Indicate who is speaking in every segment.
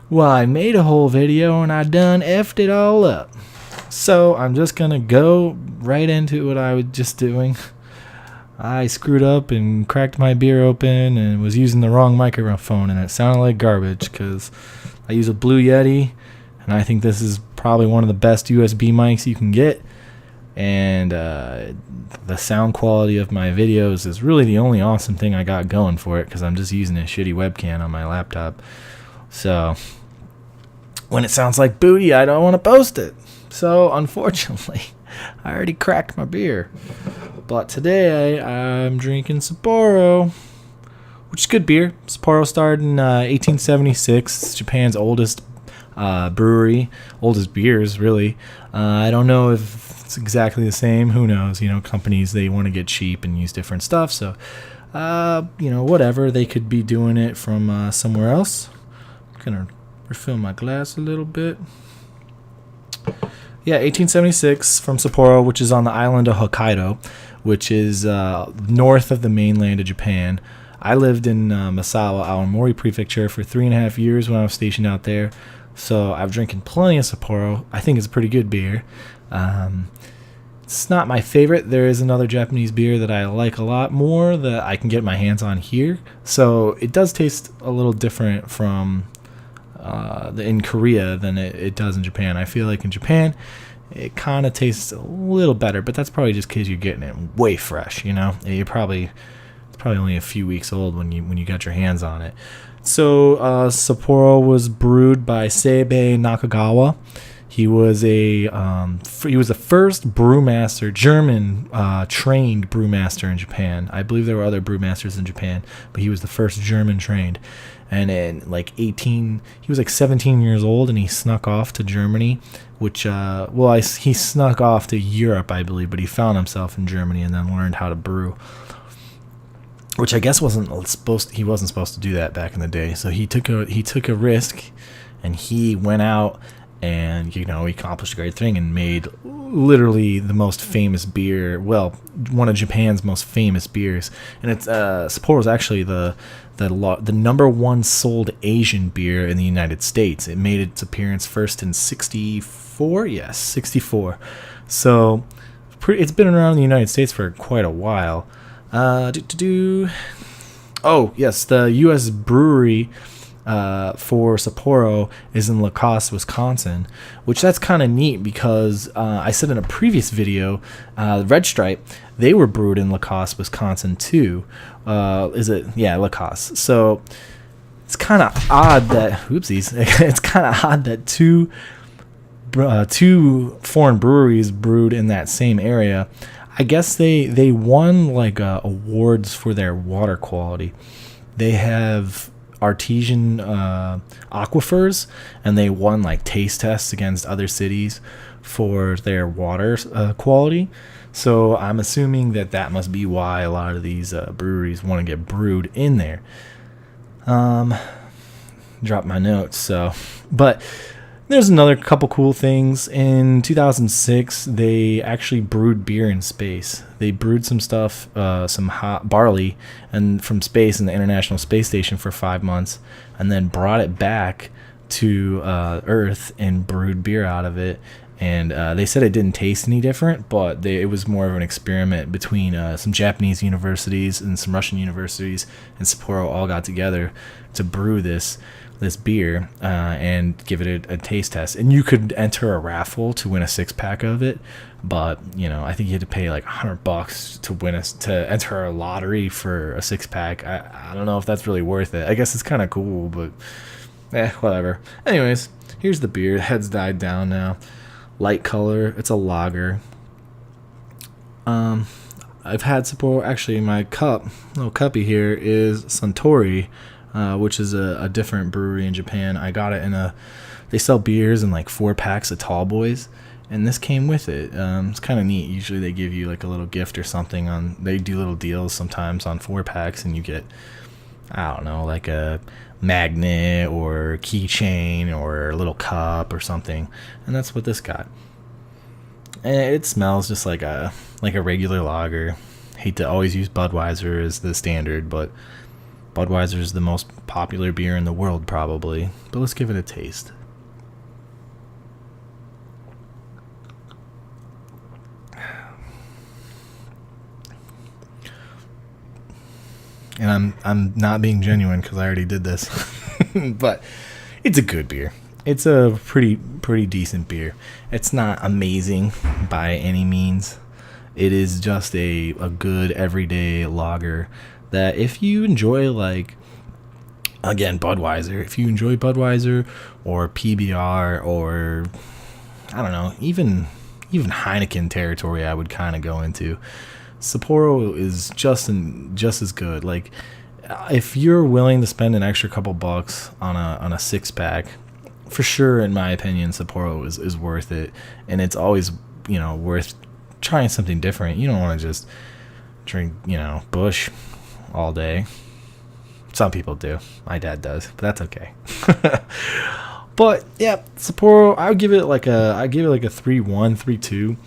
Speaker 1: Well, I made a whole video and I done effed it all up. So I'm just gonna go right into what I was just doing. I screwed up and cracked my beer open and was using the wrong microphone, and it sounded like garbage because I use a Blue Yeti, and I think this is probably one of the best USB mics you can get. And the sound quality of my videos is really the only awesome thing I got going for it, because I'm just using a shitty webcam on my laptop. So when it sounds like booty, I don't want to post it. So unfortunately, I already cracked my beer. But today I'm drinking Sapporo, which is good beer. Sapporo started in 1876. It's Japan's oldest brewery, oldest beers, really. I don't know if it's exactly the same. Who knows? Companies, they want to get cheap and use different stuff. So, whatever. They could be doing it from somewhere else. I'm going to refill my glass a little bit. Yeah, 1876 from Sapporo, which is on the island of Hokkaido, which is north of the mainland of Japan. I lived in Misawa, Aomori Prefecture, for 3.5 years when I was stationed out there. So I've drinking plenty of Sapporo. I think it's a pretty good beer. It's not my favorite. There is another Japanese beer that I like a lot more that I can get my hands on here. So it does taste a little different from in Korea than it does in Japan. I feel like in Japan it kind of tastes a little better, but that's probably just because you're getting it way fresh. It's probably only a few weeks old when you got your hands on it. So Sapporo was brewed by Seibe Nakagawa. He was the first brewmaster, German trained brewmaster in Japan. I believe there were other brewmasters in Japan, but he was the first German trained. And in he was 17 years old, and he snuck off to Germany, which he snuck off to Europe, I believe, but he found himself in Germany and then learned how to brew, which I guess he wasn't supposed to do that back in the day. So he took a risk, and he went out and he accomplished a great thing and made literally the most famous beer, one of Japan's most famous beers. And it's Sapporo is actually the number one sold Asian beer in the United States. It made its appearance first in 64. Yes, 64. So it's been around in the United States for quite a while. Oh yes, the U.S. brewery for Sapporo is in Lacoste, Wisconsin, which that's kind of neat because I said in a previous video, Red Stripe, they were brewed in Lacoste, Wisconsin too. Lacoste. So it's kind of odd that it's kind of odd that two foreign breweries brewed in that same area. I guess they won awards for their water quality. They have artesian aquifers, and they won taste tests against other cities for their water quality. So I'm assuming that must be why a lot of these breweries want to get brewed in there. Drop my notes. But there's another couple cool things. In 2006, they actually brewed beer in space. They brewed some stuff, some hot barley, and from space in the International Space Station for 5 months, and then brought it back to Earth and brewed beer out of it. And they said it didn't taste any different, but it was more of an experiment between some Japanese universities and some Russian universities, and Sapporo all got together to brew this beer and give it a taste test. And you could enter a raffle to win a 6-pack of it, but I think you had to pay $100 to enter a lottery for a 6-pack. I don't know if that's really worth it. I guess it's kind of cool, but whatever. Anyways, here's the beer. The head's died down now. Light color. It's a lager. I've had Sapporo. Actually, my little cuppy here is Suntory, which is a different brewery in Japan. I got it they sell beers in 4 packs of tall boys, and this came with it. It's kind of neat. Usually they give you a little gift or something they do little deals sometimes on 4 packs, and you get, I don't know, a magnet or keychain or a little cup or something, and that's what this got. And it smells just like a regular lager. Hate to always use Budweiser as the standard, but Budweiser is the most popular beer in the world, probably. But let's give it a taste. And I'm not being genuine because I already did this. But it's a good beer. It's a pretty decent beer. It's not amazing by any means. It is just a good everyday lager that if you enjoy, like, again, Budweiser, if you enjoy Budweiser or PBR or, I don't know, even Heineken territory, I would kind of go into. Sapporo is just as good. Like, if you're willing to spend an extra couple bucks on a 6-pack, for sure, in my opinion, Sapporo is worth it, and it's always, worth trying something different. You don't want to just drink, Busch all day. Some people do. My dad does, but that's okay. But yeah, Sapporo, I give it like a 3-1, 3-2.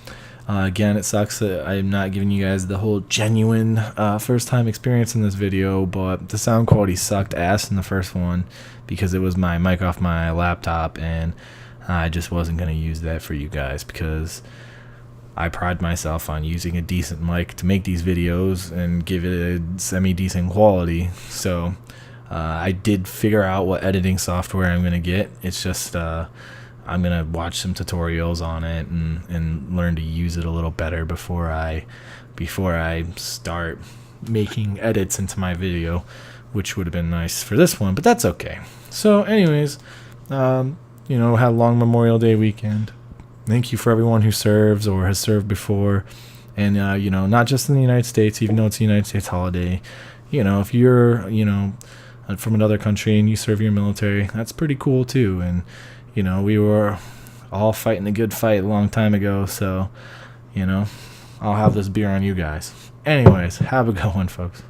Speaker 1: Again, it sucks that I'm not giving you guys the whole genuine first time experience in this video, but the sound quality sucked ass in the first one because it was my mic off my laptop, and I just wasn't going to use that for you guys because I pride myself on using a decent mic to make these videos and give it a semi-decent quality. So I did figure out what editing software I'm going to get. It's just I'm going to watch some tutorials on it and learn to use it a little better before I start making edits into my video, which would have been nice for this one, but that's okay. So anyways, had a long Memorial Day weekend. Thank you for everyone who serves or has served before. And, not just in the United States, even though it's a United States holiday. If you're, from another country and you serve your military, that's pretty cool too. And, we were all fighting a good fight a long time ago. So, I'll have this beer on you guys. Anyways, have a good one, folks.